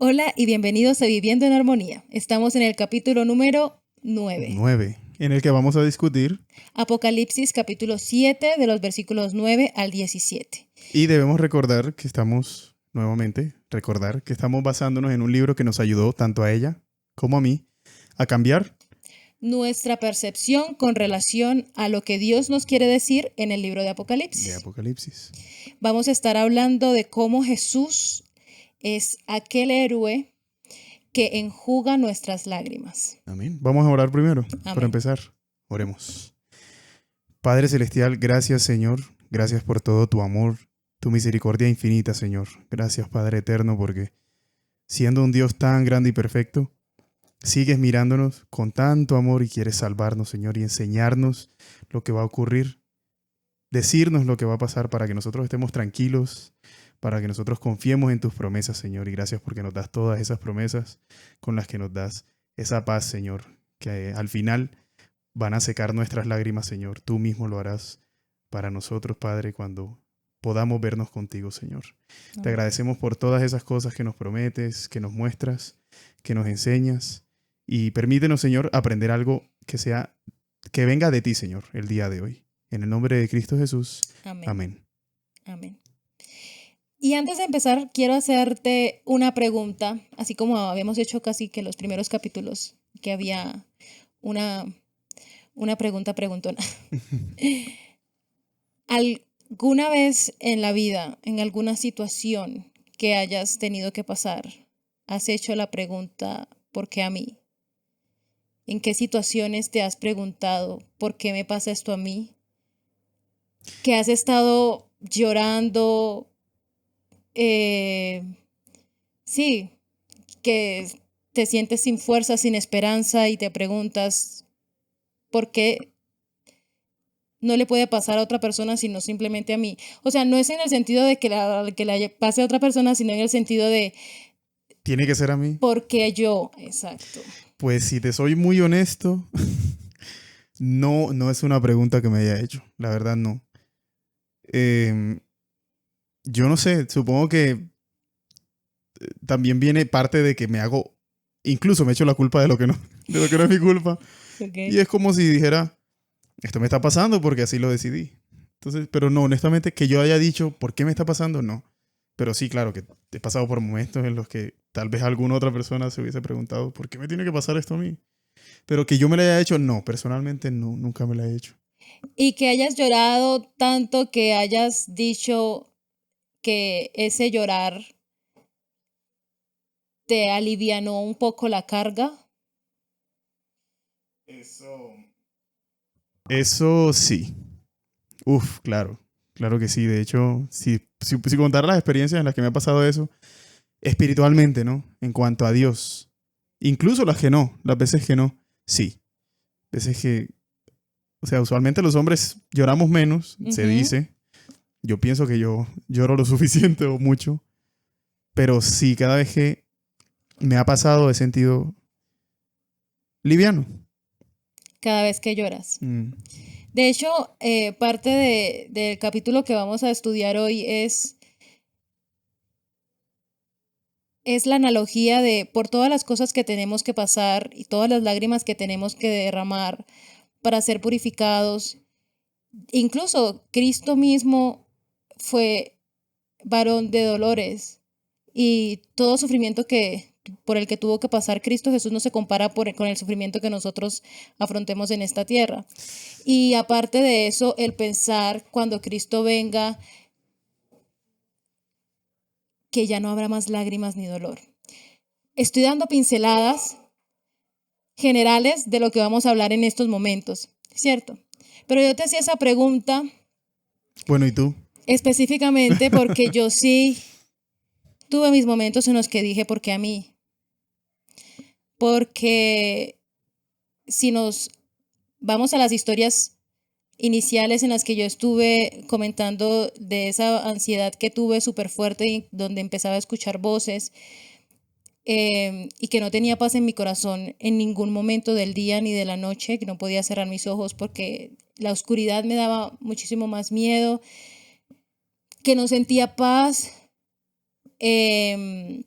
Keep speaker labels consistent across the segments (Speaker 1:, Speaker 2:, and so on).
Speaker 1: Hola y bienvenidos a Viviendo en Armonía. Estamos en el capítulo número 9.
Speaker 2: 9, en el que vamos a discutir
Speaker 1: Apocalipsis capítulo 7 de los versículos 9 al 17.
Speaker 2: y debemos recordar que estamos basándonos en un libro que nos ayudó tanto a ella como a mí a cambiar
Speaker 1: Nuestra percepción con relación a lo que Dios nos quiere decir en el libro de
Speaker 2: de
Speaker 1: Apocalipsis.
Speaker 2: Apocalipsis.
Speaker 1: Vamos a estar hablando de cómo Jesús es aquel héroe que enjuga nuestras lágrimas.
Speaker 2: Amén. Vamos a orar primero, para
Speaker 1: Amén.
Speaker 2: empezar. Oremos. Padre Celestial, gracias Señor, gracias por todo tu amor, tu misericordia infinita Señor. Gracias Padre Eterno porque siendo un Dios tan grande y perfecto, sigues mirándonos con tanto amor y quieres salvarnos, Señor, y enseñarnos lo que va a ocurrir, decirnos lo que va a pasar para que nosotros estemos tranquilos, para que nosotros confiemos en tus promesas, Señor. Y gracias porque nos das todas esas promesas con las que nos das esa paz, Señor, que al final van a secar nuestras lágrimas, Señor. Tú mismo lo harás para nosotros, Padre, cuando podamos vernos contigo, Señor. Te agradecemos por todas esas cosas que nos prometes, que nos muestras, que nos enseñas. Y permítenos, Señor, aprender algo que venga de ti, Señor, el día de hoy. En el nombre de Cristo Jesús.
Speaker 1: Amén.
Speaker 2: Amén.
Speaker 1: Amén. Y antes de empezar, quiero hacerte una pregunta, así como habíamos hecho casi que los primeros capítulos, que había una pregunta preguntona. ¿Alguna vez en la vida, en alguna situación que hayas tenido que pasar, has hecho la pregunta, ¿por qué a mí? ¿En qué situaciones te has preguntado, ¿por qué me pasa esto a mí? ¿Que has estado llorando? Sí, que te sientes sin fuerza, sin esperanza y te preguntas, ¿por qué no le puede pasar a otra persona sino simplemente a mí? O sea, no es en el sentido de que le pase a otra persona, sino en el sentido de
Speaker 2: ¿Tiene que ser a mí?
Speaker 1: ¿por qué yo? Exacto.
Speaker 2: Pues si te soy muy honesto, no es una pregunta que me haya hecho. La verdad, no. Yo no sé, supongo que también viene parte de que incluso me echo la culpa de lo que no es mi culpa. Y
Speaker 1: Okay.
Speaker 2: es como si dijera, esto me está pasando porque así lo decidí. Entonces, pero no, honestamente, que yo haya dicho, ¿por qué me está pasando? No. Pero sí, claro, que he pasado por momentos en los que tal vez alguna otra persona se hubiese preguntado, ¿por qué me tiene que pasar esto a mí? Pero que yo me lo haya hecho, no, personalmente no, nunca me lo he hecho.
Speaker 1: Y que hayas llorado tanto que hayas dicho que ese llorar te alivianó un poco la carga.
Speaker 2: Eso sí. Uf, claro. Claro que sí. De hecho, si contara las experiencias en las que me ha pasado eso, espiritualmente, ¿no? En cuanto a Dios. Incluso las veces que no, sí. Veces que, o sea, usualmente los hombres lloramos menos, se
Speaker 1: Ujú.
Speaker 2: dice. Yo pienso que yo lloro lo suficiente o mucho. Pero sí, cada vez que me ha pasado he sentido liviano.
Speaker 1: Cada vez que lloras.
Speaker 2: Mm.
Speaker 1: De hecho, parte del capítulo que vamos a estudiar hoy es la analogía de por todas las cosas que tenemos que pasar y todas las lágrimas que tenemos que derramar para ser purificados. Incluso Cristo mismo fue varón de dolores y todo sufrimiento por el que tuvo que pasar Cristo Jesús no se compara con el sufrimiento que nosotros afrontemos en esta tierra. Y aparte de eso, el pensar cuando Cristo venga que ya no habrá más lágrimas ni dolor. Estoy dando pinceladas generales de lo que vamos a hablar en estos momentos, ¿cierto? Pero yo te hacía esa pregunta
Speaker 2: Bueno, ¿y tú?
Speaker 1: específicamente porque yo sí tuve mis momentos en los que dije, ¿por qué a mí? Porque si nos vamos a las historias iniciales en las que yo estuve comentando de esa ansiedad que tuve súper fuerte y donde empezaba a escuchar voces y que no tenía paz en mi corazón en ningún momento del día ni de la noche, que no podía cerrar mis ojos porque la oscuridad me daba muchísimo más miedo, que no sentía paz. Eh,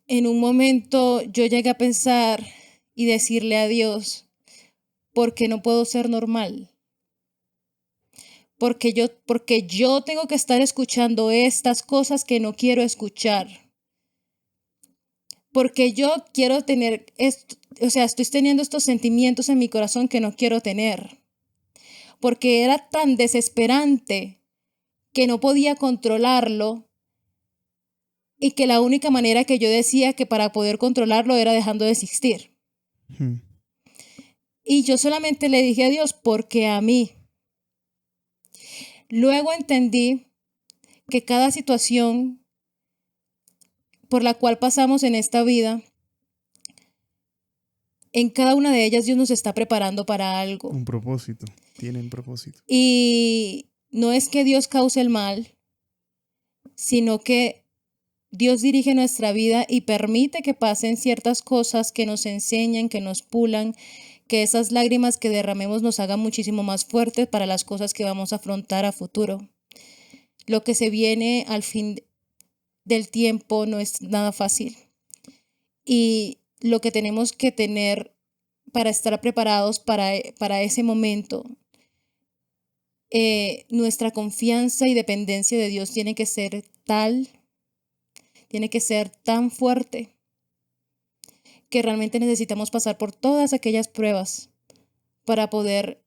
Speaker 1: en un momento yo llegué a pensar y decirle a Dios, ¿por qué no puedo ser normal? Porque yo tengo que estar escuchando estas cosas que no quiero escuchar. Porque yo quiero tener esto, o sea, estoy teniendo estos sentimientos en mi corazón que no quiero tener. Porque era tan desesperante que no podía controlarlo y que la única manera que yo decía que para poder controlarlo era dejando de existir.
Speaker 2: Hmm.
Speaker 1: Y yo solamente le dije a Dios, porque a mí. Luego entendí que cada situación por la cual pasamos en esta vida, en cada una de ellas Dios nos está preparando para algo.
Speaker 2: Un propósito. Tienen propósito.
Speaker 1: Y no es que Dios cause el mal, sino que Dios dirige nuestra vida y permite que pasen ciertas cosas que nos enseñan, que nos pulan, que esas lágrimas que derramemos nos hagan muchísimo más fuertes para las cosas que vamos a afrontar a futuro. Lo que se viene al fin del tiempo no es nada fácil. Y lo que tenemos que tener para estar preparados para ese momento, nuestra confianza y dependencia de Dios tiene que ser tiene que ser tan fuerte que realmente necesitamos pasar por todas aquellas pruebas para poder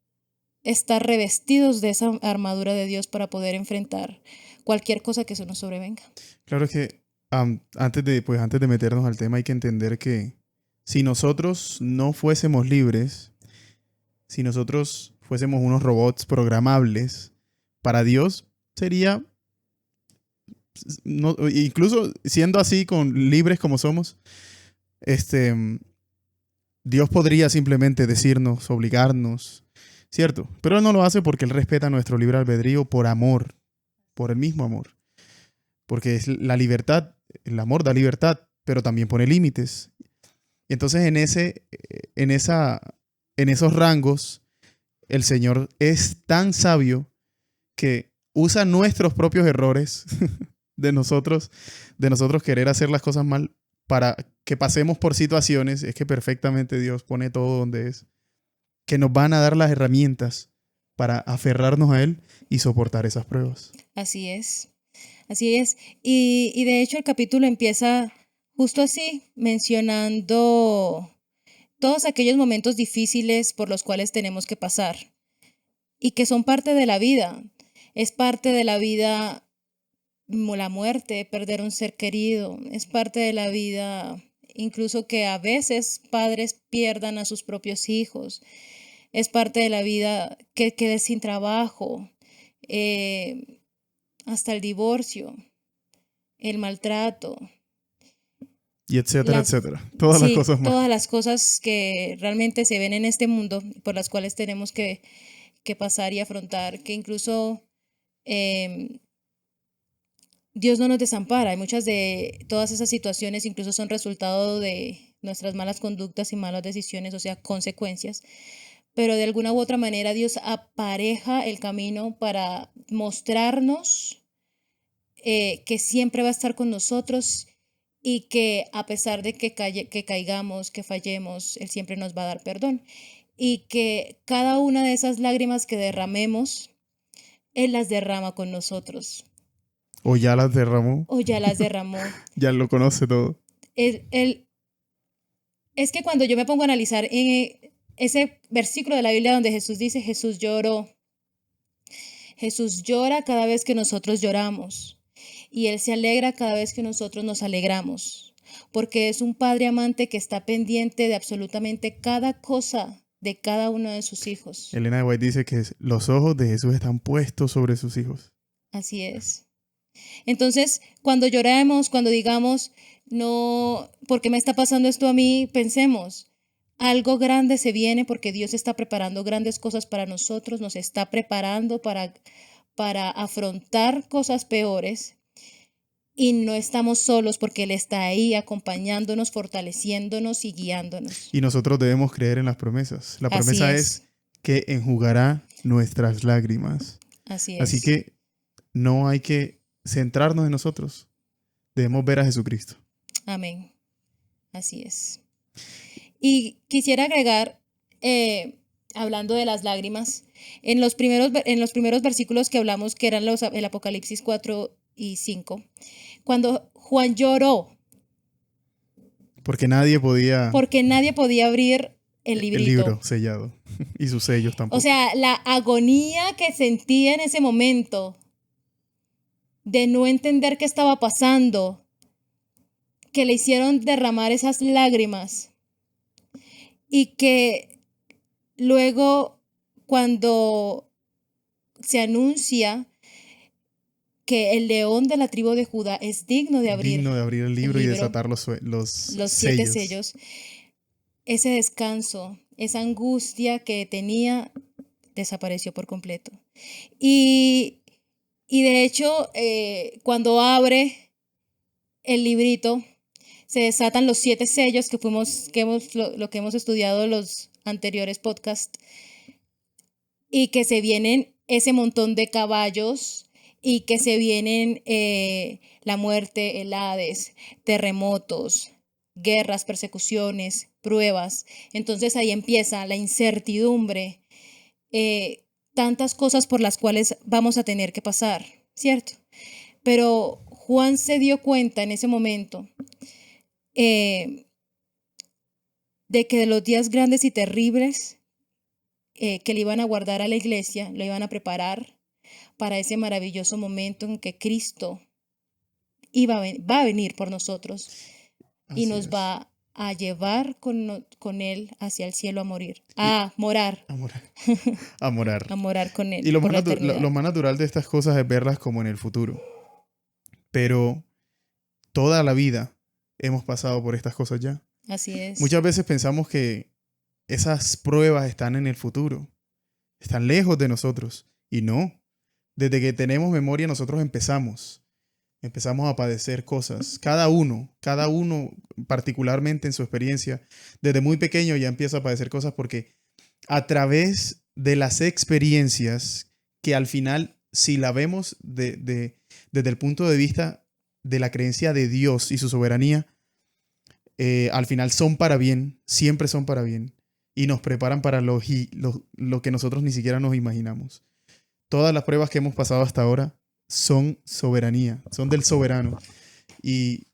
Speaker 1: estar revestidos de esa armadura de Dios para poder enfrentar cualquier cosa que se nos sobrevenga.
Speaker 2: Claro que antes de meternos al tema hay que entender que si nosotros no fuésemos libres, si nosotros fuésemos unos robots programables, para Dios sería, no, incluso siendo así con libres como somos, este, Dios podría simplemente decirnos, obligarnos, ¿cierto? Pero Él no lo hace porque Él respeta nuestro libre albedrío por amor, por el mismo amor. Porque es la libertad, el amor da libertad, pero también pone límites. Y entonces en esos rangos, el Señor es tan sabio que usa nuestros propios errores de nosotros, querer hacer las cosas mal para que pasemos por situaciones, es que perfectamente Dios pone todo donde es, que nos van a dar las herramientas para aferrarnos a Él y soportar esas pruebas.
Speaker 1: Así es, así es. Y de hecho el capítulo empieza justo así, mencionando todos aquellos momentos difíciles por los cuales tenemos que pasar y que son parte de la vida. Es parte de la vida la muerte, perder un ser querido, es parte de la vida, incluso que a veces padres pierdan a sus propios hijos, es parte de la vida que quedes sin trabajo, eh, hasta el divorcio, el maltrato,
Speaker 2: Y etcétera,
Speaker 1: las,
Speaker 2: etcétera. Todas las
Speaker 1: sí,
Speaker 2: cosas más.
Speaker 1: todas las cosas que realmente se ven en este mundo por las cuales tenemos que pasar y afrontar, que incluso Dios no nos desampara y muchas de todas esas situaciones incluso son resultado de nuestras malas conductas y malas decisiones, o sea, consecuencias. Pero de alguna u otra manera Dios apareja el camino para mostrarnos que siempre va a estar con nosotros y que a pesar de que caigamos, que fallemos, Él siempre nos va a dar perdón. Y que cada una de esas lágrimas que derramemos, Él las derrama con nosotros
Speaker 2: O ya las derramó,
Speaker 1: o ya las derramó.
Speaker 2: ya lo conoce todo.
Speaker 1: El, es que cuando yo me pongo a analizar en ese versículo de la Biblia donde Jesús dice, Jesús lloró, Jesús llora cada vez que nosotros lloramos y Él se alegra cada vez que nosotros nos alegramos, porque es un Padre amante que está pendiente de absolutamente cada cosa de cada uno de sus hijos.
Speaker 2: Elena de White dice que los ojos de Jesús están puestos sobre sus hijos.
Speaker 1: Así es. Entonces, cuando lloremos, cuando digamos, no, ¿por qué me está pasando esto a mí? Pensemos, algo grande se viene porque Dios está preparando grandes cosas para nosotros, nos está preparando para afrontar cosas peores y no estamos solos porque Él está ahí acompañándonos, fortaleciéndonos y guiándonos.
Speaker 2: Y nosotros debemos creer en las promesas. La
Speaker 1: Así
Speaker 2: promesa es
Speaker 1: es,
Speaker 2: que enjugará nuestras lágrimas.
Speaker 1: así
Speaker 2: Así
Speaker 1: es.
Speaker 2: que no hay que centrarnos en nosotros. Debemos ver a Jesucristo.
Speaker 1: Amén. Así es. Y quisiera agregar, hablando de las lágrimas, en los primeros versículos que hablamos, que eran el Apocalipsis 4 y 5, cuando Juan lloró,
Speaker 2: Porque nadie podía
Speaker 1: porque nadie podía abrir el
Speaker 2: el
Speaker 1: librito.
Speaker 2: libro sellado y sus sellos
Speaker 1: O
Speaker 2: tampoco.
Speaker 1: sea, la agonía que sentía en ese momento de no entender qué estaba pasando, que le hicieron derramar esas lágrimas y que luego cuando se anuncia que el león de la tribu de Judá es digno de abrir
Speaker 2: Digno de abrir el
Speaker 1: el
Speaker 2: libro y
Speaker 1: libro,
Speaker 2: desatar los
Speaker 1: los 7
Speaker 2: sellos.
Speaker 1: sellos, ese descanso, esa angustia que tenía, desapareció por completo. Y de hecho, cuando abre el librito, se desatan los 7 sellos lo que hemos estudiado en los anteriores podcasts, y que se vienen ese montón de caballos y que se vienen la muerte, el Hades, terremotos, guerras, persecuciones, pruebas. Entonces ahí empieza la incertidumbre, tantas cosas por las cuales vamos a tener que pasar, ¿cierto? Pero Juan se dio cuenta en ese momento de que de los días grandes y terribles que le iban a guardar a la iglesia, lo iban a preparar para ese maravilloso momento en que Cristo va a venir por nosotros y
Speaker 2: Así
Speaker 1: nos
Speaker 2: es.
Speaker 1: va a llevar con Él hacia el cielo a morir, a morar,
Speaker 2: A morar. A morar.
Speaker 1: a morar con
Speaker 2: Y
Speaker 1: Él por la eternidad.
Speaker 2: lo más natural de estas cosas es verlas como en el futuro. Pero toda la vida hemos pasado por estas cosas ya.
Speaker 1: Así es.
Speaker 2: Muchas veces pensamos que esas pruebas están en el futuro, están lejos de nosotros. Y no. Desde que tenemos memoria nosotros empezamos a padecer cosas. Cada uno particularmente en su experiencia, desde muy pequeño ya empieza a padecer cosas porque a través de las experiencias que al final, si la vemos desde el punto de vista de la creencia de Dios y su soberanía, al final son para bien, siempre son para bien y nos preparan para lo que nosotros ni siquiera nos imaginamos. Todas las pruebas que hemos pasado hasta ahora son soberanía, son del soberano. Y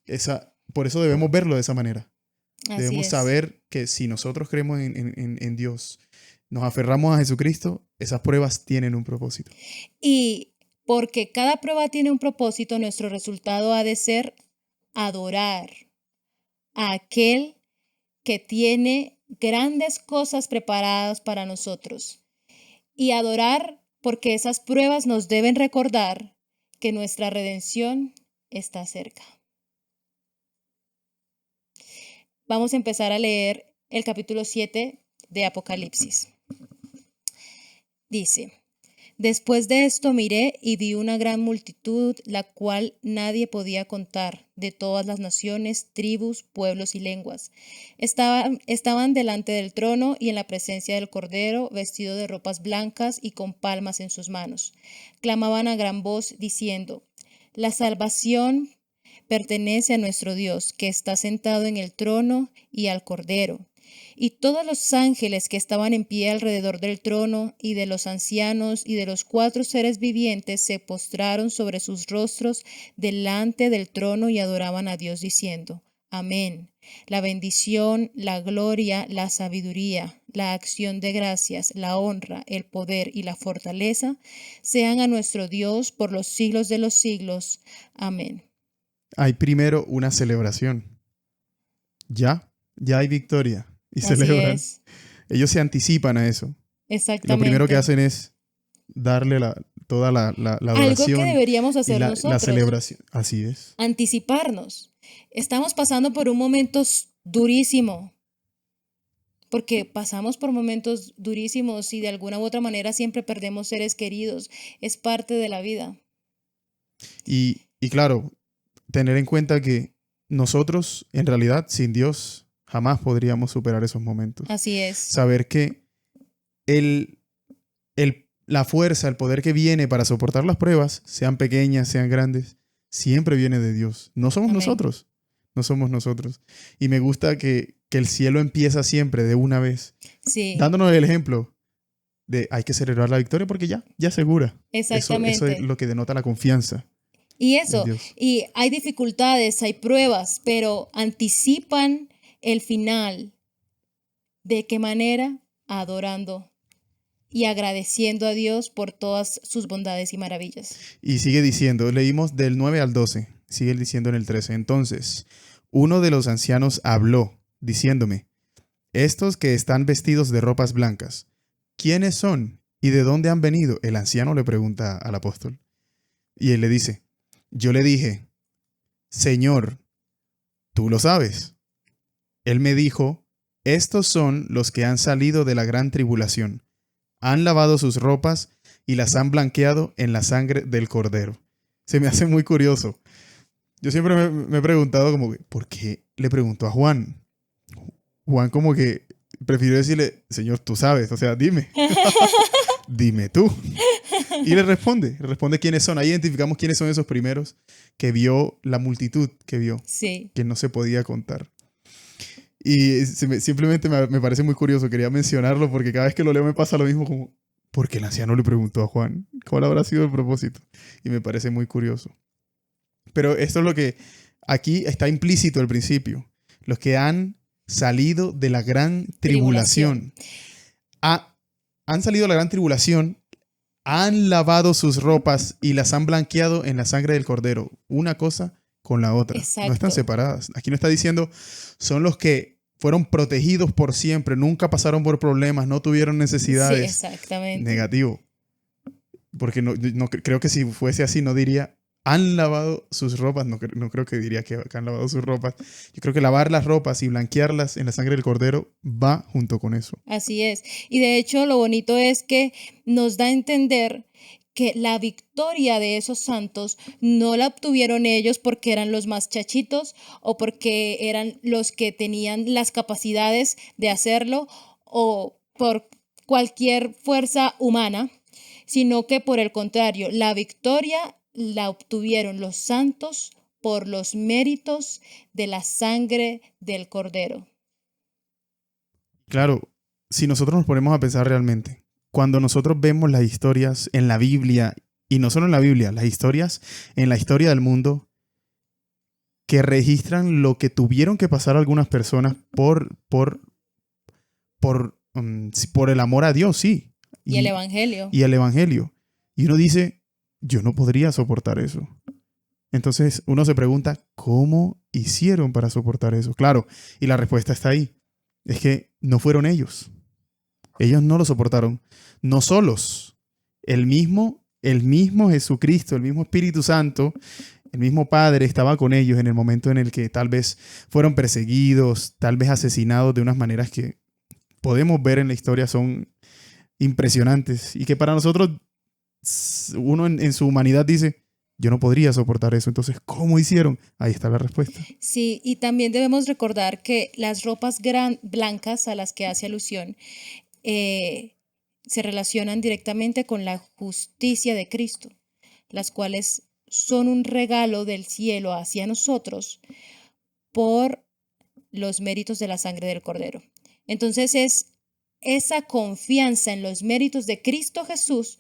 Speaker 2: por eso debemos verlo de esa manera.
Speaker 1: Así
Speaker 2: Debemos
Speaker 1: es.
Speaker 2: saber que si nosotros creemos en Dios, nos aferramos a Jesucristo, esas pruebas tienen un propósito.
Speaker 1: Y porque cada prueba tiene un propósito, nuestro resultado ha de ser adorar a aquel que tiene grandes cosas preparadas para nosotros. Y adorar porque esas pruebas nos deben recordar que nuestra redención está cerca. Vamos a empezar a leer el capítulo 7 de Apocalipsis. Dice: Después de esto miré y vi una gran multitud, la cual nadie podía contar, de todas las naciones, tribus, pueblos y lenguas. Estaban delante del trono y en la presencia del Cordero, vestidos de ropas blancas y con palmas en sus manos. Clamaban a gran voz, diciendo: La salvación pertenece a nuestro Dios, que está sentado en el trono, y al Cordero. Y todos los ángeles que estaban en pie alrededor del trono, y de los ancianos, y de los 4 seres vivientes, se postraron sobre sus rostros delante del trono y adoraban a Dios, diciendo: Amén. La bendición, la gloria, la sabiduría, la acción de gracias, la honra, el poder y la fortaleza sean a nuestro Dios por los siglos de los siglos. Amén.
Speaker 2: Hay primero una celebración. Ya hay victoria y
Speaker 1: Así
Speaker 2: celebran.
Speaker 1: es.
Speaker 2: Ellos se anticipan a eso.
Speaker 1: Exactamente.
Speaker 2: Lo primero que hacen es darle toda la adoración.
Speaker 1: Algo que deberíamos hacer
Speaker 2: la
Speaker 1: nosotros.
Speaker 2: celebración. Así es.
Speaker 1: Anticiparnos. Estamos pasando por un momento durísimo. Porque pasamos por momentos durísimos y de alguna u otra manera siempre perdemos seres queridos. Es parte de la vida.
Speaker 2: Y claro, tener en cuenta que nosotros, en realidad, sin Dios, jamás podríamos superar esos momentos.
Speaker 1: Así es.
Speaker 2: Saber que la fuerza, el poder que viene para soportar las pruebas, sean pequeñas, sean grandes, siempre viene de Dios. No somos
Speaker 1: Amén.
Speaker 2: nosotros. no somos nosotros. Y me gusta que el cielo empieza siempre de una vez,
Speaker 1: Sí,
Speaker 2: dándonos el ejemplo de hay que celebrar la victoria porque ya segura. Eso es
Speaker 1: exactamente.
Speaker 2: lo que denota la confianza
Speaker 1: Y
Speaker 2: en
Speaker 1: eso,
Speaker 2: Dios.
Speaker 1: y hay dificultades, hay pruebas, pero anticipan el final. ¿De qué manera? Adorando y agradeciendo a Dios por todas sus bondades y maravillas.
Speaker 2: Y sigue diciendo, leímos del 9 al 12, sigue diciendo en el 13. Entonces, uno de los ancianos habló, diciéndome, estos que están vestidos de ropas blancas, ¿quiénes son y de dónde han venido? El anciano le pregunta al apóstol. Y él le dice, yo le dije, Señor, tú lo sabes. Él me dijo, estos son los que han salido de la gran tribulación. Han lavado sus ropas y las han blanqueado en la sangre del Cordero. Se me hace muy curioso. Yo siempre me he preguntado como, ¿por qué le preguntó a Juan? Juan como que prefirió decirle, Señor, tú sabes, o sea, dime, dime tú. Y le responde quiénes son. Ahí identificamos quiénes son esos primeros que vio la multitud que vio,
Speaker 1: Sí,
Speaker 2: que no se podía contar. Y simplemente me parece muy curioso, quería mencionarlo porque cada vez que lo leo me pasa lo mismo como, ¿por qué el anciano le preguntó a Juan? ¿Cuál habrá sido el propósito? Y me parece muy curioso. Pero esto es lo que aquí está implícito al principio. Los que han salido de la gran
Speaker 1: tribulación.
Speaker 2: tribulación. Han salido de la gran tribulación, han lavado sus ropas y las han blanqueado en la sangre del Cordero. Una cosa con la otra. No están
Speaker 1: Exacto.
Speaker 2: separadas. Aquí no está diciendo, son los que fueron protegidos por siempre, nunca pasaron por problemas, no tuvieron
Speaker 1: Sí,
Speaker 2: necesidades.
Speaker 1: exactamente.
Speaker 2: Negativo. Porque creo que si fuese así no diría, han lavado sus ropas. No creo que diría que han lavado sus ropas. Yo creo que lavar las ropas y blanquearlas en la sangre del Cordero va junto con eso.
Speaker 1: Así es. Y de hecho, lo bonito es que nos da a entender que la victoria de esos santos no la obtuvieron ellos porque eran los más chachitos o porque eran los que tenían las capacidades de hacerlo o por cualquier fuerza humana, sino que por el contrario, la victoria la obtuvieron los santos por los méritos de la sangre del Cordero.
Speaker 2: Claro, si nosotros nos ponemos a pensar realmente, cuando nosotros vemos las historias en la Biblia, y no solo en la Biblia, las historias en la historia del mundo, que registran lo que tuvieron que pasar algunas personas por el amor a Dios, sí,
Speaker 1: Y el
Speaker 2: y,
Speaker 1: Evangelio.
Speaker 2: y el Evangelio. Y uno dice, yo no podría soportar eso. Entonces uno se pregunta, ¿cómo hicieron para soportar eso? Claro, y la respuesta está ahí. Es que no fueron ellos. Ellos no lo soportaron. No solos. El mismo Jesucristo, el mismo Espíritu Santo, el mismo Padre estaba con ellos en el momento en el que tal vez fueron perseguidos, tal vez asesinados de unas maneras que podemos ver en la historia son impresionantes y que para nosotros uno en su humanidad dice, yo no podría soportar eso. Entonces, ¿cómo hicieron? Ahí está la respuesta.
Speaker 1: Sí, y también debemos recordar que las ropas blancas a las que hace alusión eh, se relacionan directamente con la justicia de Cristo, las cuales son un regalo del cielo hacia nosotros por los méritos de la sangre del Cordero. Entonces es esa confianza en los méritos de Cristo Jesús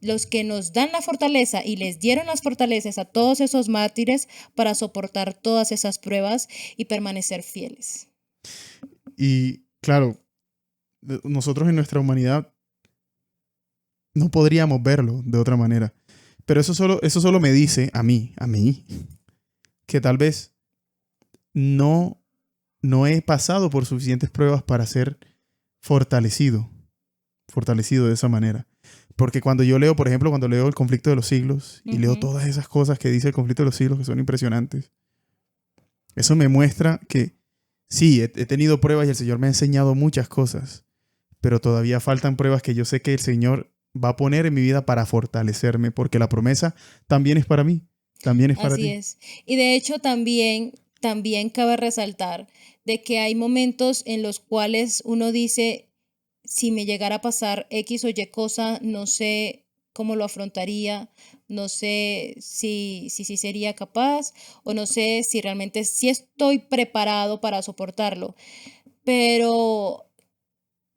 Speaker 1: los que nos dan la fortaleza y les dieron las fortalezas a todos esos mártires para soportar todas esas pruebas y permanecer fieles.
Speaker 2: Y claro, nosotros en nuestra humanidad no podríamos verlo de otra manera. Pero eso solo me dice a mí, que tal vez no, no he pasado por suficientes pruebas para ser fortalecido, fortalecido de esa manera. Porque cuando yo leo, por ejemplo, cuando leo el conflicto de los siglos y leo
Speaker 1: Ujú.
Speaker 2: todas esas cosas que dice el conflicto de los siglos que son impresionantes, eso me muestra que sí, he tenido pruebas y el Señor me ha enseñado muchas cosas, pero todavía faltan pruebas que yo sé que el Señor va a poner en mi vida para fortalecerme, porque la promesa también es para mí, también es para
Speaker 1: Así
Speaker 2: ti.
Speaker 1: es. Y de hecho también cabe resaltar de que hay momentos en los cuales uno dice, si me llegara a pasar X o Y cosa, no sé cómo lo afrontaría, no sé si sería capaz o no sé si realmente sí estoy preparado para soportarlo. Pero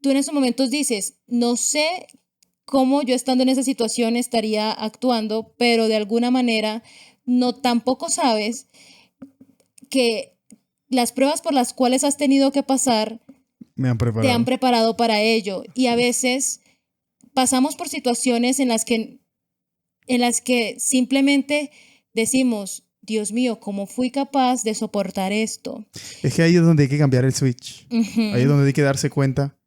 Speaker 1: tú en esos momentos dices, no sé cómo yo estando en esa situación estaría actuando, pero de alguna manera no tampoco sabes que las pruebas por las cuales has tenido que pasar
Speaker 2: Me han
Speaker 1: te han
Speaker 2: preparado.
Speaker 1: preparado para ello. Y
Speaker 2: Así
Speaker 1: a
Speaker 2: es.
Speaker 1: veces pasamos por situaciones en las que simplemente decimos, Dios mío, ¿cómo fui capaz de soportar esto?
Speaker 2: Es que ahí es donde hay que cambiar el switch. Ahí es
Speaker 1: Ujú.
Speaker 2: donde hay que darse cuenta.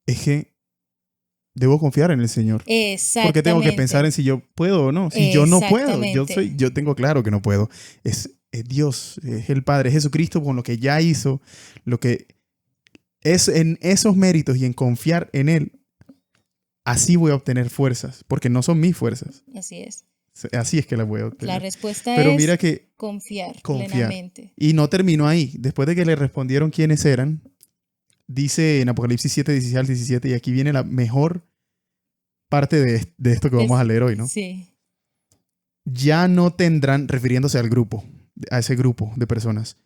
Speaker 2: Es que debo confiar en el Señor. Porque tengo que pensar en
Speaker 1: Exactamente,
Speaker 2: si yo puedo o no. Si yo no puedo,
Speaker 1: exactamente.
Speaker 2: yo tengo claro que no puedo. Es Dios, es el Padre, es Jesucristo con lo que ya hizo, lo que es en esos méritos y en confiar en Él, así voy a obtener fuerzas, porque no son mis fuerzas.
Speaker 1: Así es.
Speaker 2: Así es que las voy a
Speaker 1: La
Speaker 2: obtener.
Speaker 1: respuesta
Speaker 2: Pero mira
Speaker 1: es
Speaker 2: que
Speaker 1: confiar
Speaker 2: confiar.
Speaker 1: plenamente.
Speaker 2: Y no terminó ahí. Después de que le respondieron quiénes eran, dice en Apocalipsis 7, 16 al 17, y aquí viene la mejor parte de esto que vamos a leer hoy, ¿no?
Speaker 1: Sí.
Speaker 2: Ya no tendrán, refiriéndose al grupo, a ese grupo de personas,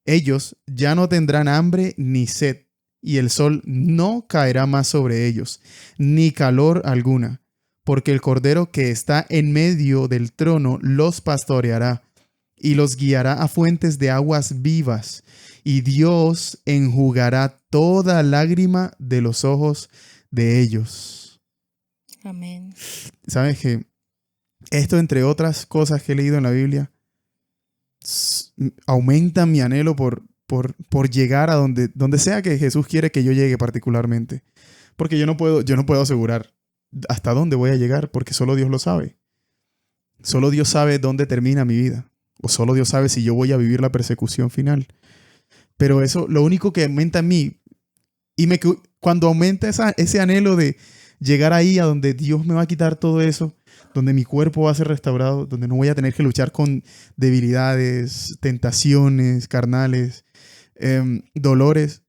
Speaker 2: ellos ya no tendrán hambre ni sed, y el sol no caerá más sobre ellos, ni calor alguna, porque el Cordero que está en medio del trono los pastoreará y los guiará a fuentes de aguas vivas, y Dios enjugará toda lágrima de los ojos de ellos.
Speaker 1: Amén.
Speaker 2: ¿Sabes que esto, entre otras cosas que he leído en la Biblia, aumenta mi anhelo por llegar a donde sea que Jesús quiere que yo llegue particularmente? Porque yo no puedo asegurar hasta dónde voy a llegar, porque solo Dios lo sabe. Solo Dios sabe dónde termina mi vida. O solo Dios sabe si yo voy a vivir la persecución final. Pero eso, lo único que aumenta en mí, cuando aumenta ese anhelo de llegar ahí a donde Dios me va a quitar todo eso, donde mi cuerpo va a ser restaurado, donde no voy a tener que luchar con debilidades, tentaciones carnales, dolores.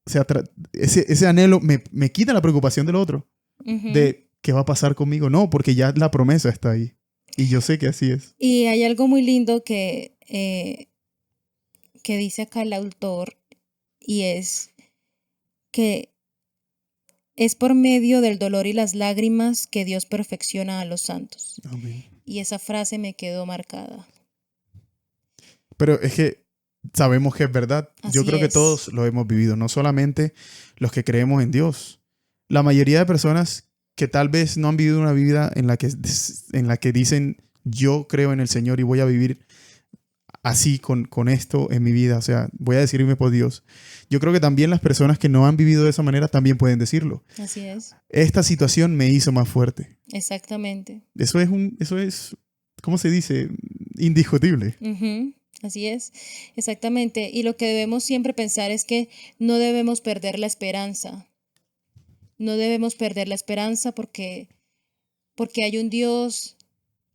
Speaker 2: O sea, ese anhelo me quita la preocupación del otro,
Speaker 1: Ujú.
Speaker 2: de qué va a pasar conmigo. No, porque ya la promesa está ahí. Y yo sé que así es.
Speaker 1: Y hay algo muy lindo que dice acá el autor, y es que es por medio del dolor y las lágrimas que Dios perfecciona a los santos.
Speaker 2: Amén.
Speaker 1: Y esa frase me quedó marcada.
Speaker 2: Pero es que sabemos que es verdad. Yo
Speaker 1: Así
Speaker 2: creo que
Speaker 1: es.
Speaker 2: todos lo hemos vivido, no solamente los que creemos en Dios. La mayoría de personas que tal vez no han vivido una vida en la que dicen, yo creo en el Señor y voy a vivir así con esto en mi vida. O sea, voy a decirme por Dios. Yo creo que también las personas que no han vivido de esa manera también pueden decirlo.
Speaker 1: Así es.
Speaker 2: Esta situación me hizo más fuerte.
Speaker 1: Exactamente.
Speaker 2: Eso es, ¿cómo se dice? Indiscutible.
Speaker 1: Ujú. Así es. Exactamente. Y lo que debemos siempre pensar es que no debemos perder la esperanza. No debemos perder la esperanza porque hay un Dios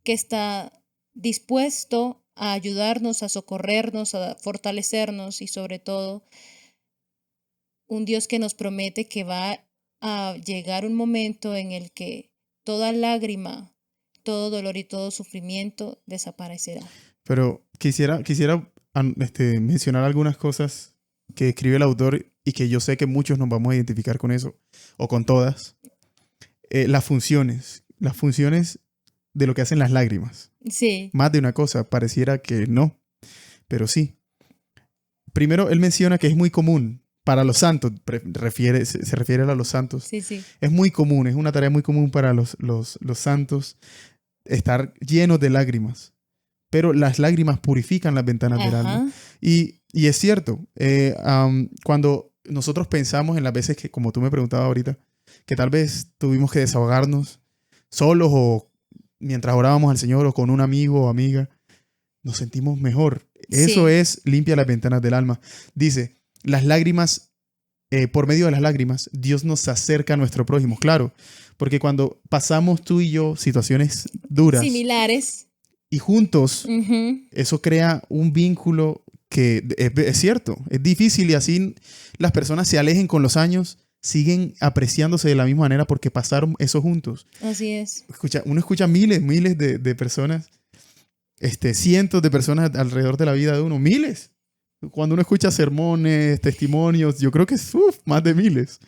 Speaker 1: que está dispuesto a ayudarnos, a socorrernos, a fortalecernos y sobre todo un Dios que nos promete que va a llegar un momento en el que toda lágrima, todo dolor y todo sufrimiento desaparecerá.
Speaker 2: Pero quisiera mencionar algunas cosas que escribe el autor y que yo sé que muchos nos vamos a identificar con eso, o con todas. Las funciones de lo que hacen las lágrimas.
Speaker 1: Sí,
Speaker 2: Más de una cosa, pareciera que no, pero sí. Primero, él menciona que es muy común para los santos, se refiere a los santos.
Speaker 1: sí, sí.
Speaker 2: Es muy común, es una tarea muy común para los santos estar llenos de lágrimas. Pero las lágrimas purifican las ventanas del alma.
Speaker 1: Ajá.
Speaker 2: Y es cierto, cuando nosotros pensamos en las veces que, como tú me preguntabas ahorita, que tal vez tuvimos que desahogarnos solos o mientras orábamos al Señor o con un amigo o amiga, nos sentimos mejor. Eso
Speaker 1: Sí,
Speaker 2: es limpia las ventanas del alma. Dice, las lágrimas, por medio de las lágrimas, Dios nos acerca a nuestro prójimo. Claro, porque cuando pasamos tú y yo situaciones duras
Speaker 1: similares.
Speaker 2: y juntos,
Speaker 1: Ujú.
Speaker 2: eso crea un vínculo que es cierto, es difícil y así las personas se alejen con los años, siguen apreciándose de la misma manera porque pasaron eso juntos.
Speaker 1: Así es.
Speaker 2: Uno escucha miles de personas, cientos de personas alrededor de la vida de uno, miles. Cuando uno escucha sermones, testimonios, yo creo que es más de miles.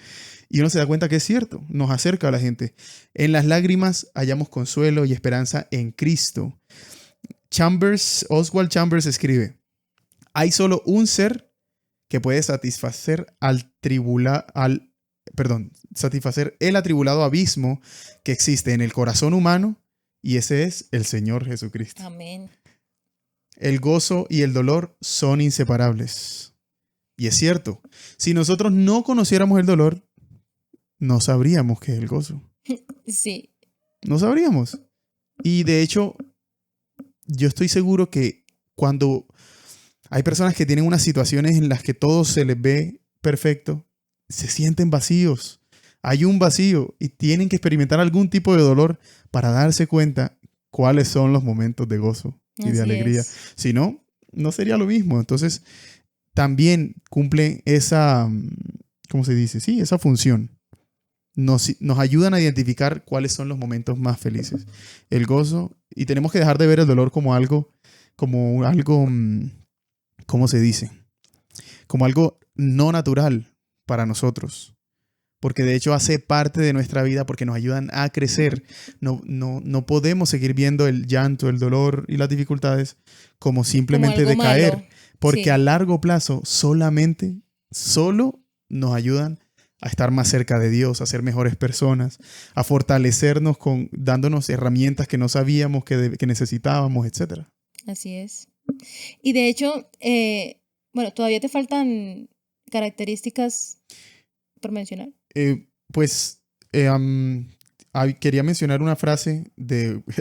Speaker 2: Y uno se da cuenta que es cierto, nos acerca a la gente. En las lágrimas hallamos consuelo y esperanza en Cristo. Oswald Chambers escribe: hay solo un ser que puede satisfacer satisfacer el atribulado abismo que existe en el corazón humano, y ese es el Señor Jesucristo.
Speaker 1: Amén.
Speaker 2: El gozo y el dolor son inseparables. Y es cierto, si nosotros no conociéramos el dolor, no sabríamos qué es el gozo.
Speaker 1: Sí.
Speaker 2: No sabríamos. Y de hecho, yo estoy seguro que cuando hay personas que tienen unas situaciones en las que todo se les ve perfecto, se sienten vacíos. Hay un vacío y tienen que experimentar algún tipo de dolor para darse cuenta cuáles son los momentos de gozo y de
Speaker 1: Así
Speaker 2: alegría.
Speaker 1: es.
Speaker 2: Si no, no sería lo mismo. Entonces, también cumple esa, ¿cómo se dice? Sí, esa función. Nos ayudan a identificar cuáles son los momentos más felices. El gozo, y tenemos que dejar de ver el dolor como algo, ¿cómo se dice? Como algo no natural para nosotros. Porque de hecho hace parte de nuestra vida porque nos ayudan a crecer. No podemos seguir viendo el llanto, el dolor y las dificultades como simplemente
Speaker 1: Como algo
Speaker 2: decaer.
Speaker 1: malo.
Speaker 2: Porque
Speaker 1: Sí.
Speaker 2: a largo plazo solo nos ayudan a estar más cerca de Dios, a ser mejores personas, a fortalecernos dándonos herramientas que no sabíamos que necesitábamos, etc.
Speaker 1: Así es. Y de hecho, bueno, todavía te faltan características por mencionar.
Speaker 2: Quería mencionar una frase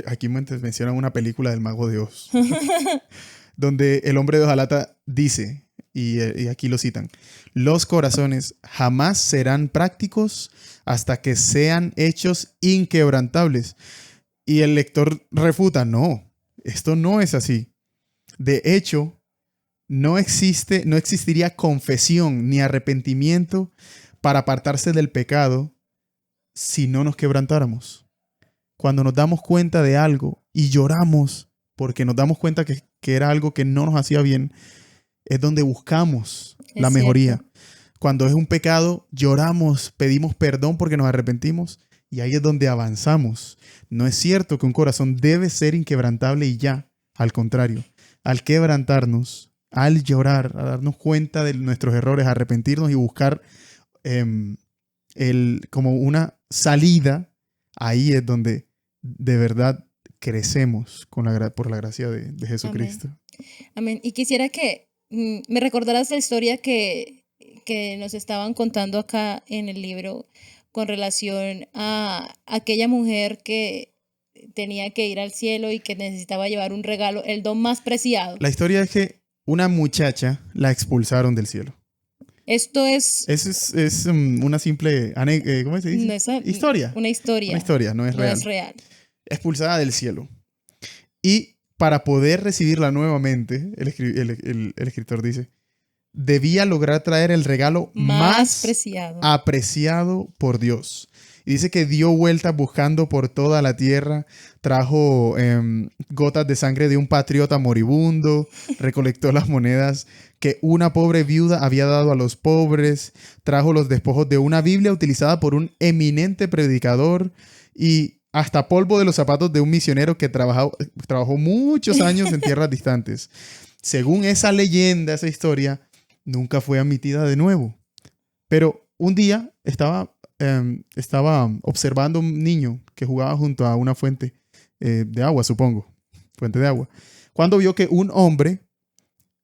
Speaker 2: aquí mencionan una película del Mago de Oz, donde el hombre de hojalata dice, y aquí lo citan: los corazones jamás serán prácticos hasta que sean hechos inquebrantables. Y el lector refuta: no, esto no es así. De hecho, no existiría confesión ni arrepentimiento para apartarse del pecado si no nos quebrantáramos. Cuando nos damos cuenta de algo y lloramos porque nos damos cuenta que era algo que no nos hacía bien, es donde buscamos la mejoría.
Speaker 1: Cierto.
Speaker 2: Cuando es un pecado, lloramos, pedimos perdón porque nos arrepentimos, y ahí es donde avanzamos. No es cierto que un corazón debe ser inquebrantable y ya. Al contrario, al quebrantarnos, al llorar, a darnos cuenta de nuestros errores, a arrepentirnos y buscar como una salida, ahí es donde de verdad crecemos por la gracia de Jesucristo.
Speaker 1: Amén. Y quisiera que me recordaras la historia que nos estaban contando acá en el libro con relación a aquella mujer que tenía que ir al cielo y que necesitaba llevar un regalo, el don más preciado.
Speaker 2: La historia es que una muchacha la expulsaron del cielo.
Speaker 1: Esto es
Speaker 2: Es una simple, ¿cómo se dice?
Speaker 1: no es
Speaker 2: Historia.
Speaker 1: una historia.
Speaker 2: Una historia, no es
Speaker 1: No
Speaker 2: real.
Speaker 1: es real.
Speaker 2: Expulsada del cielo. Y para poder recibirla nuevamente, el escritor dice, debía lograr traer el regalo más
Speaker 1: preciado.
Speaker 2: apreciado por Dios. Y dice que dio vueltas buscando por toda la tierra, trajo gotas de sangre de un patriota moribundo, recolectó las monedas que una pobre viuda había dado a los pobres, trajo los despojos de una Biblia utilizada por un eminente predicador y hasta polvo de los zapatos de un misionero que trabajó muchos años en tierras distantes. Según esa leyenda, esa historia, nunca fue admitida de nuevo. Pero un día estaba observando un niño que jugaba junto a una fuente de agua, supongo. Fuente de agua. Cuando vio que un hombre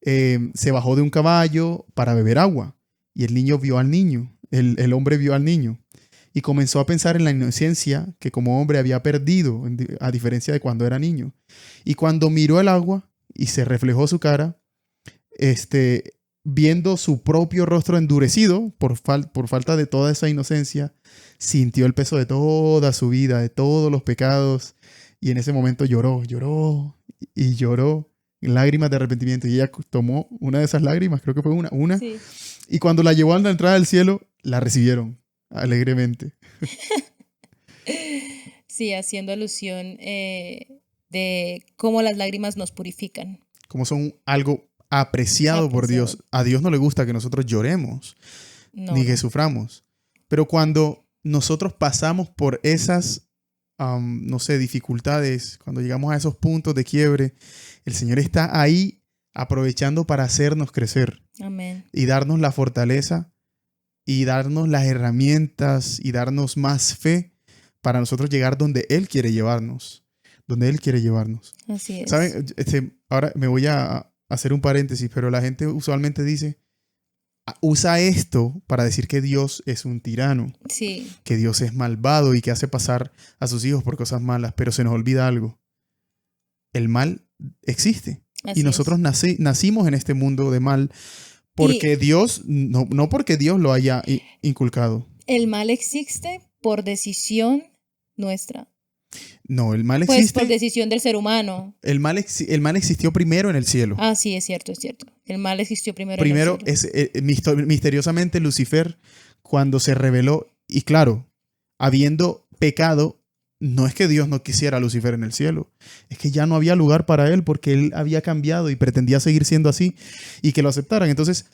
Speaker 2: se bajó de un caballo para beber agua. Y el niño vio al niño. El hombre vio al niño. Y comenzó a pensar en la inocencia que como hombre había perdido, a diferencia de cuando era niño. Y cuando miró el agua y se reflejó su cara, viendo su propio rostro endurecido por falta de toda esa inocencia, sintió el peso de toda su vida, de todos los pecados, y en ese momento lloró y lloró lágrimas de arrepentimiento. Y ella tomó una de esas lágrimas, creo que fue una,
Speaker 1: Sí.
Speaker 2: y cuando la llevó a la entrada del cielo, la recibieron. alegremente.
Speaker 1: Sí, haciendo alusión de cómo las lágrimas nos purifican.
Speaker 2: Como son algo apreciado por
Speaker 1: Apreciado.
Speaker 2: Dios. A Dios no le gusta que nosotros lloremos
Speaker 1: No,
Speaker 2: ni que
Speaker 1: no.
Speaker 2: suframos. Pero cuando nosotros pasamos por esas, no sé, dificultades, cuando llegamos a esos puntos de quiebre, el Señor está ahí aprovechando para hacernos crecer
Speaker 1: Amén.
Speaker 2: y darnos la fortaleza y darnos las herramientas y darnos más fe para nosotros llegar donde Él quiere llevarnos. Donde Él quiere llevarnos.
Speaker 1: Así es.
Speaker 2: ¿Saben? Ahora me voy a hacer un paréntesis, pero la gente usualmente usa esto para decir que Dios es un tirano,
Speaker 1: Sí,
Speaker 2: que Dios es malvado y que hace pasar a sus hijos por cosas malas, pero se nos olvida algo. El mal existe
Speaker 1: así
Speaker 2: y nosotros
Speaker 1: es.
Speaker 2: nacimos en este mundo de mal porque Dios, no porque Dios lo haya inculcado.
Speaker 1: El mal existe por decisión nuestra.
Speaker 2: No, el mal
Speaker 1: Pues por
Speaker 2: existe.
Speaker 1: decisión del ser humano.
Speaker 2: El mal existió primero en el cielo.
Speaker 1: Ah, sí, es cierto, es cierto. El mal existió primero en el
Speaker 2: Primero,
Speaker 1: cielo.
Speaker 2: misteriosamente Lucifer, cuando se reveló, y claro, habiendo pecado, no es que Dios no quisiera a Lucifer en el cielo, es que ya no había lugar para él porque él había cambiado y pretendía seguir siendo así y que lo aceptaran. Entonces,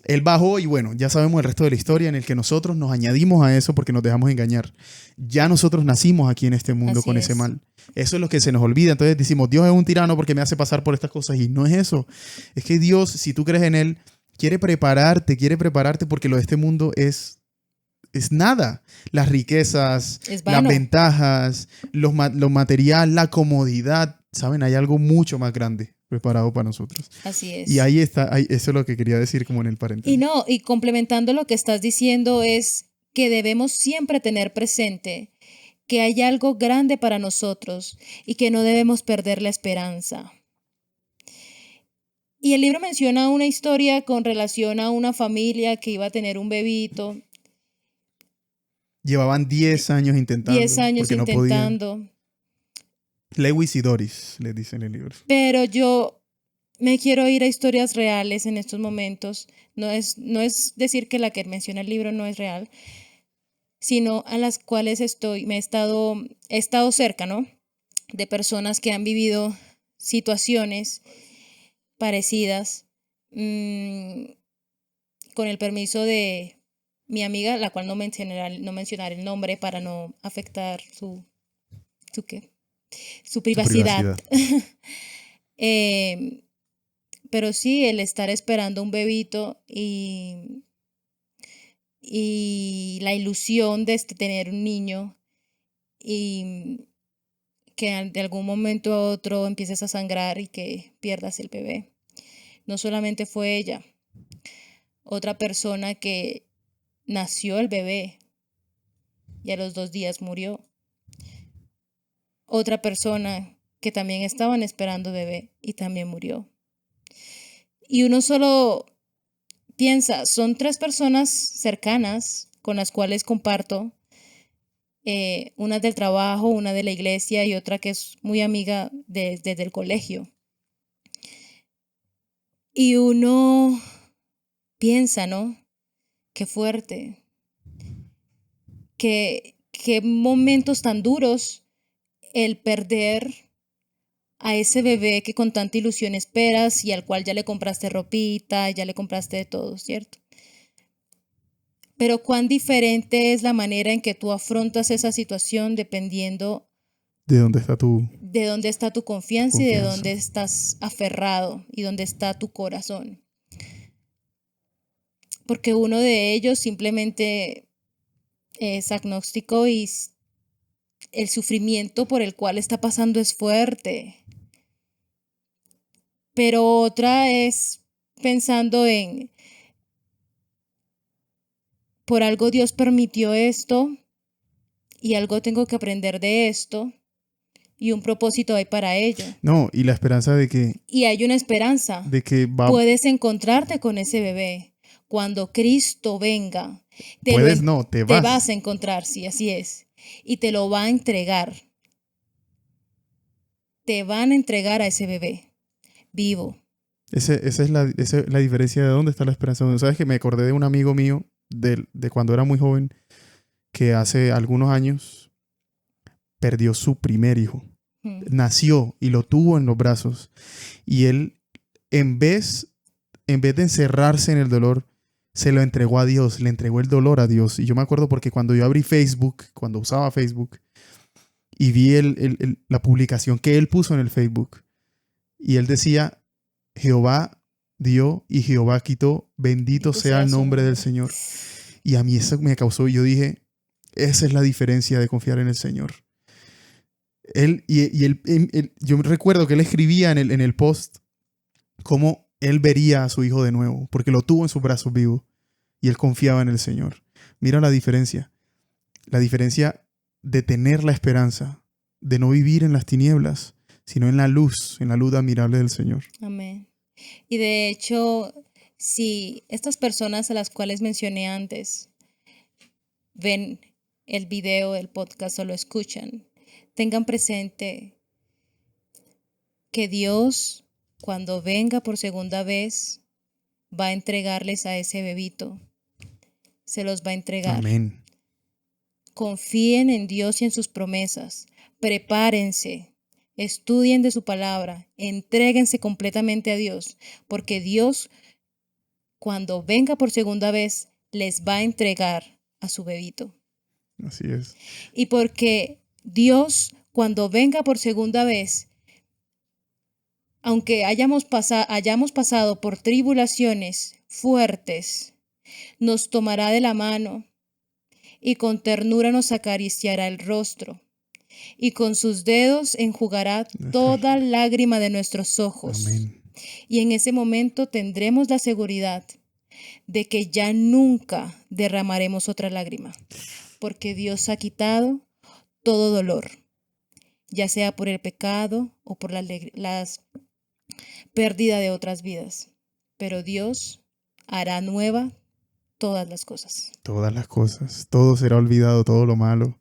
Speaker 2: él bajó y bueno, ya sabemos el resto de la historia en el que nosotros nos añadimos a eso porque nos dejamos engañar. Ya nosotros nacimos aquí en este mundo
Speaker 1: Así
Speaker 2: con ese
Speaker 1: es.
Speaker 2: mal. Eso es lo que se nos olvida. Entonces decimos, Dios es un tirano porque me hace pasar por estas cosas. Y no es eso. Es que Dios, si tú crees en Él, quiere prepararte porque lo de este mundo es nada. Las riquezas,
Speaker 1: Es
Speaker 2: las
Speaker 1: vano.
Speaker 2: ventajas, lo material, la comodidad. ¿Saben? Hay algo mucho más grande preparado para nosotros.
Speaker 1: Así es.
Speaker 2: Y ahí está, eso es lo que quería decir como en el
Speaker 1: Y
Speaker 2: paréntesis.
Speaker 1: no, y complementando lo que estás diciendo es que debemos siempre tener presente que hay algo grande para nosotros y que no debemos perder la esperanza. Y el libro menciona una historia con relación a una familia que iba a tener un bebito,
Speaker 2: Llevaban 10 años
Speaker 1: 10
Speaker 2: intentando
Speaker 1: años
Speaker 2: porque no podían.
Speaker 1: intentando,
Speaker 2: Lewis y Doris, les dicen en el libro.
Speaker 1: pero yo me quiero ir a historias reales en estos momentos. No es decir que la que menciona el libro no es real, sino a las cuales he estado cerca, ¿no? De personas que han vivido situaciones parecidas, con el permiso de mi amiga, la cual no mencionaré el nombre para no afectar ¿qué? Su
Speaker 2: Su
Speaker 1: privacidad.
Speaker 2: privacidad.
Speaker 1: Pero sí, el estar esperando un bebito y la ilusión de tener un niño y que de algún momento a otro empieces a sangrar y que pierdas el bebé. No solamente fue ella, otra persona que nació el bebé y a los 2 días murió. Otra persona que también estaban esperando bebé y también murió. Y uno solo piensa, son 3 personas cercanas con las cuales comparto, una del trabajo, una de la iglesia y otra que es muy amiga desde el colegio. Y uno piensa, ¿no? Qué fuerte, qué momentos tan duros el perder a ese bebé que con tanta ilusión esperas y al cual ya le compraste ropita, ya le compraste de todo, ¿cierto? Pero cuán diferente es la manera en que tú afrontas esa situación dependiendo
Speaker 2: ¿De dónde está tu
Speaker 1: de dónde está tu confianza y de
Speaker 2: confianza?
Speaker 1: dónde estás aferrado y dónde está tu corazón. Porque uno de ellos simplemente es agnóstico y el sufrimiento por el cual está pasando es fuerte. Pero otra es pensando en, por algo Dios permitió esto y algo tengo que aprender de esto y un propósito hay para ello.
Speaker 2: No, y la esperanza
Speaker 1: Y hay una esperanza.
Speaker 2: de que
Speaker 1: Puedes encontrarte con ese bebé. Cuando Cristo venga,
Speaker 2: puedes, no, te
Speaker 1: te vas
Speaker 2: vas.
Speaker 1: a encontrar, sí, así es. Y te lo va a entregar. Te van a entregar a ese bebé vivo.
Speaker 2: Esa es la diferencia de dónde está la esperanza. Sabes que me acordé de un amigo mío de cuando era muy joven que hace algunos años perdió su primer hijo. Nació y lo tuvo en los brazos. Y él, en vez de encerrarse en el dolor, se lo entregó a Dios, le entregó el dolor a Dios. Y yo me acuerdo porque cuando yo abrí Facebook, cuando usaba Facebook, y vi la publicación que él puso en el Facebook, y él decía, Jehová dio y Jehová quitó, bendito sea el nombre del Señor. Y a mí eso me causó, yo dije, esa es la diferencia de confiar en el Señor. Yo recuerdo que él escribía en el post cómo él vería a su hijo de nuevo, porque lo tuvo en sus brazos vivo y él confiaba en el Señor. Mira la diferencia de tener la esperanza, de no vivir en las tinieblas, sino en la luz admirable del Señor.
Speaker 1: Amén. Y de hecho, si estas personas a las cuales mencioné antes ven el video, el podcast o lo escuchan, tengan presente que Dios, cuando venga por segunda vez, va a entregarles a ese bebito. Se los va a entregar.
Speaker 2: Amén.
Speaker 1: Confíen en Dios y en sus promesas. Prepárense. Estudien de su palabra. Entréguense completamente a Dios. Porque Dios, cuando venga por segunda vez, les va a entregar a su bebito.
Speaker 2: Así es.
Speaker 1: Y porque Dios, cuando venga por segunda vez, aunque hayamos pasado por tribulaciones fuertes, nos tomará de la mano y con ternura nos acariciará el rostro y con sus dedos enjugará toda lágrima de nuestros ojos.
Speaker 2: Amén.
Speaker 1: Y en ese momento tendremos la seguridad de que ya nunca derramaremos otra lágrima, porque Dios ha quitado todo dolor, ya sea por el pecado o por la pérdida de otras vidas. Pero Dios hará nueva todas las cosas.
Speaker 2: Todas las cosas. Todo será olvidado, todo lo malo.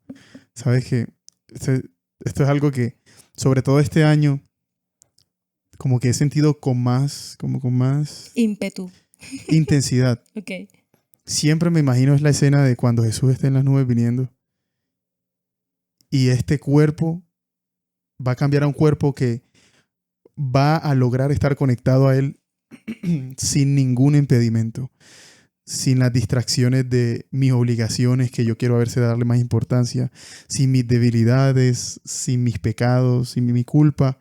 Speaker 2: Sabes que esto es algo que, sobre todo este año, como que he sentido con más
Speaker 1: ímpetu,
Speaker 2: intensidad.
Speaker 1: Okay.
Speaker 2: Siempre me imagino es la escena de cuando Jesús está en las nubes viniendo y este cuerpo va a cambiar a un cuerpo que va a lograr estar conectado a Él sin ningún impedimento, sin las distracciones de mis obligaciones que yo quiero a verse darle más importancia, sin mis debilidades, sin mis pecados, sin mi culpa.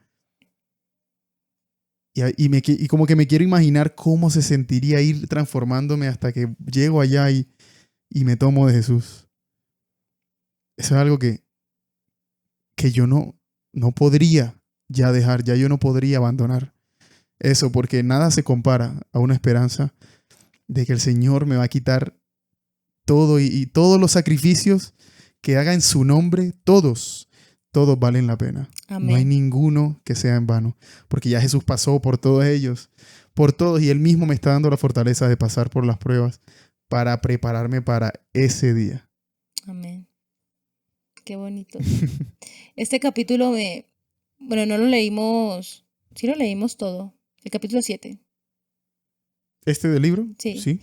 Speaker 2: Y como que me quiero imaginar cómo se sentiría ir transformándome hasta que llego allá y me tomo de Jesús. Eso es algo que yo no podría ya dejar, ya yo no podría abandonar eso, porque nada se compara a una esperanza de que el Señor me va a quitar todo y todos los sacrificios que haga en su nombre, todos valen la pena.
Speaker 1: Amén.
Speaker 2: No hay ninguno que sea en vano, porque ya Jesús pasó por todos ellos, por todos, y Él mismo me está dando la fortaleza de pasar por las pruebas para prepararme para ese día.
Speaker 1: Amén. Qué bonito. Este capítulo no lo leímos, sí lo leímos todo, el capítulo 7.
Speaker 2: ¿Este del libro?
Speaker 1: Sí.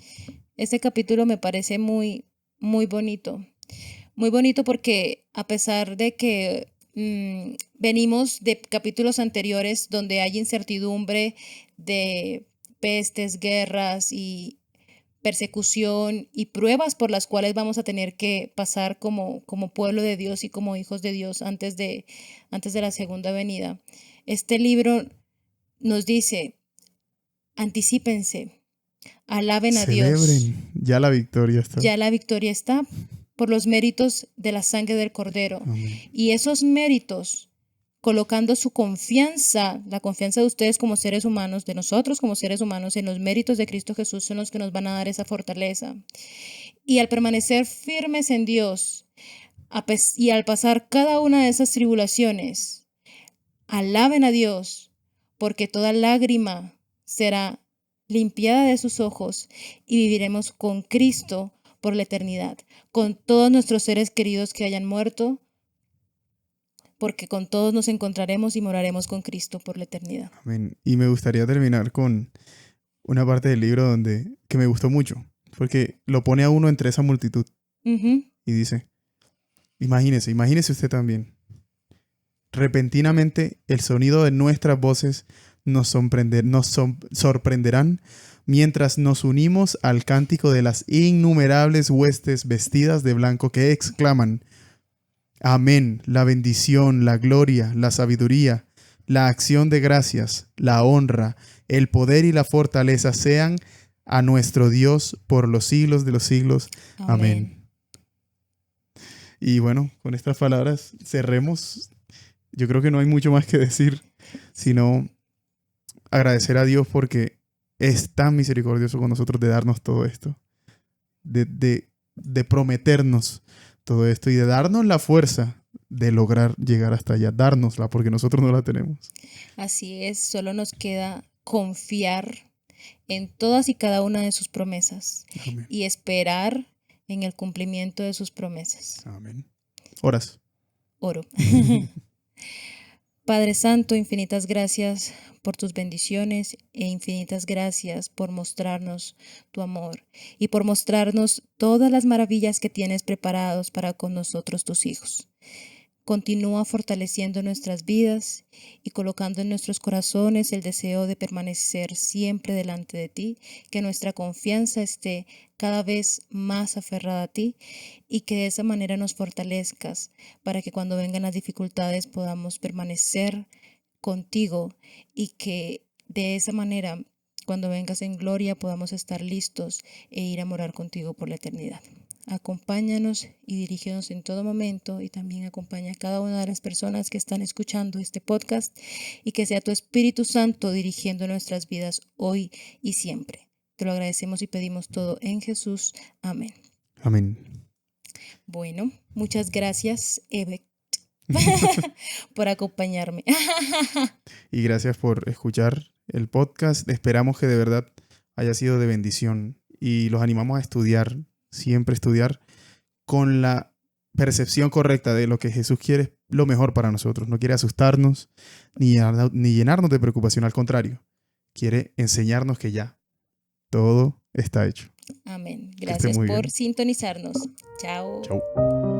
Speaker 1: Este capítulo me parece muy, muy bonito. Muy bonito porque a pesar de que venimos de capítulos anteriores donde hay incertidumbre de pestes, guerras y persecución y pruebas por las cuales vamos a tener que pasar como pueblo de Dios y como hijos de Dios antes de la segunda venida. Este libro nos dice, anticípense, alaben a Dios.
Speaker 2: Celebren, ya la victoria está.
Speaker 1: Ya la victoria está por los méritos de la sangre del Cordero.
Speaker 2: Amén.
Speaker 1: Y esos méritos, colocando su confianza, la confianza de ustedes como seres humanos, de nosotros como seres humanos, en los méritos de Cristo Jesús, son los que nos van a dar esa fortaleza. Y al permanecer firmes en Dios y al pasar cada una de esas tribulaciones, alaben a Dios, porque toda lágrima será limpiada de sus ojos y viviremos con Cristo por la eternidad, con todos nuestros seres queridos que hayan muerto, porque con todos nos encontraremos y moraremos con Cristo por la eternidad.
Speaker 2: Amén. Y me gustaría terminar con una parte del libro que me gustó mucho, porque lo pone a uno entre esa multitud.
Speaker 1: Uh-huh.
Speaker 2: Y dice, Imagínese usted también. Repentinamente el sonido de nuestras voces nos sorprenderán mientras nos unimos al cántico de las innumerables huestes vestidas de blanco que exclaman: Amén, la bendición, la gloria, la sabiduría, la acción de gracias, la honra, el poder y la fortaleza sean a nuestro Dios por los siglos de los siglos. Amén.
Speaker 1: Amén.
Speaker 2: Y bueno, con estas palabras cerremos. Yo creo que no hay mucho más que decir, sino agradecer a Dios porque es tan misericordioso con nosotros de darnos todo esto, de prometernos todo esto y de darnos la fuerza de lograr llegar hasta allá, dárnosla porque nosotros no la tenemos.
Speaker 1: Así es, solo nos queda confiar en todas y cada una de sus promesas
Speaker 2: Amén.
Speaker 1: y esperar en el cumplimiento de sus promesas.
Speaker 2: Amén. Horas.
Speaker 1: Oro. Padre Santo, infinitas gracias por tus bendiciones e infinitas gracias por mostrarnos tu amor y por mostrarnos todas las maravillas que tienes preparados para con nosotros, tus hijos. Continúa fortaleciendo nuestras vidas y colocando en nuestros corazones el deseo de permanecer siempre delante de ti, que nuestra confianza esté cada vez más aferrada a ti y que de esa manera nos fortalezcas para que cuando vengan las dificultades podamos permanecer contigo y que de esa manera cuando vengas en gloria podamos estar listos e ir a morar contigo por la eternidad. Acompáñanos y dirígenos en todo momento y también acompaña a cada una de las personas que están escuchando este podcast y que sea tu Espíritu Santo dirigiendo nuestras vidas hoy y siempre. Te lo agradecemos y pedimos todo en Jesús. Amén.
Speaker 2: Amén.
Speaker 1: Bueno, muchas gracias, Eve, por acompañarme.
Speaker 2: Y gracias por escuchar el podcast. Esperamos que de verdad haya sido de bendición y los animamos a estudiar, siempre estudiar con la percepción correcta de lo que Jesús quiere, lo mejor para nosotros. No quiere asustarnos ni llenarnos de preocupación, al contrario, quiere enseñarnos que ya todo está hecho.
Speaker 1: Amén.
Speaker 2: Que esté
Speaker 1: Gracias
Speaker 2: muy
Speaker 1: por
Speaker 2: bien.
Speaker 1: sintonizarnos. Chao.
Speaker 2: Chau.